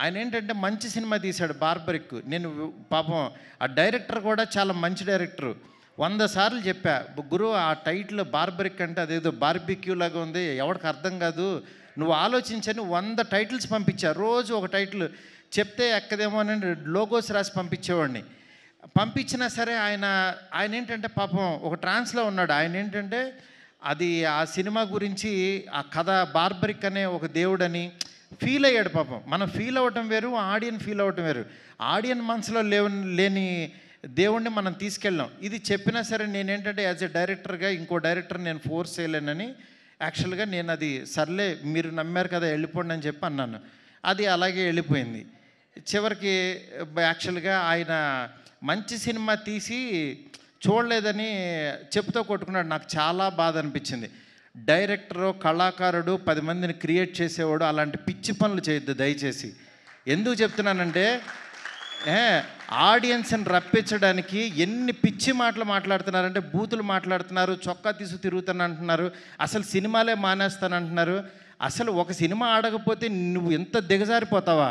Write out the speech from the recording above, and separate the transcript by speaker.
Speaker 1: ఆయన ఏంటంటే మంచి సినిమా తీశాడు 'బార్బరిక్'. నేను పాపం ఆ డైరెక్టర్ కూడా చాలా మంచి డైరెక్టరు. 100 సార్లు చెప్పా, గురు ఆ టైటిల్ 'బార్బరిక్' అంటే అదేదో బార్బిక్యూ లాగా ఉంది, ఎవరికి అర్థం కాదు, నువ్వు ఆలోచించని 100 టైటిల్స్ పంపించా. రోజు ఒక టైటిల్ చెప్తే ఎక్కదేమో అని లోగోస్ రాసి పంపించేవాడిని. పంపించినా సరే ఆయన ఏంటంటే పాపం ఒక ట్రాన్స్లో ఉన్నాడు. ఆయన ఏంటంటే అది ఆ సినిమా గురించి ఆ కథ 'బార్బరిక్' అనే ఒక దేవుడని ఫీల్ అయ్యాడు పాపం. మనం ఫీల్ అవ్వటం వేరు, ఆడియన్ ఫీల్ అవ్వటం వేరు. ఆడియన్ మనసులో లేని దేవుణ్ణి మనం తీసుకెళ్ళాం. ఇది చెప్పినా సరే నేనేంటంటే యాజ్ ఎ డైరెక్టర్గా ఇంకో డైరెక్టర్ నేను ఫోర్స్ చేయలేనని యాక్చువల్గా నేను అది సర్లే మీరు నమ్మారు కదా వెళ్ళిపోండి అని చెప్పి అన్నాను. అది అలాగే వెళ్ళిపోయింది. చివరికి యాక్చువల్గా ఆయన మంచి సినిమా తీసి చూడలేదని చెప్పుతో కొట్టుకున్నాడు. నాకు చాలా బాధ అనిపించింది. డైరెక్టరు, కళాకారుడు 10 మందిని క్రియేట్ చేసేవాడు అలాంటి పిచ్చి పనులు చేయొద్దు దయచేసి. ఎందుకు చెప్తున్నానంటే ఆడియన్స్ని రప్పించడానికి ఎన్ని పిచ్చి మాటలు మాట్లాడుతున్నారంటే, బూతులు మాట్లాడుతున్నారు, చొక్కా తీసు తిరుగుతానంటున్నారు, అసలు సినిమాలే మానేస్తానంటున్నారు. అసలు ఒక సినిమా ఆడకపోతే నువ్వు ఎంత దిగజారిపోతావా?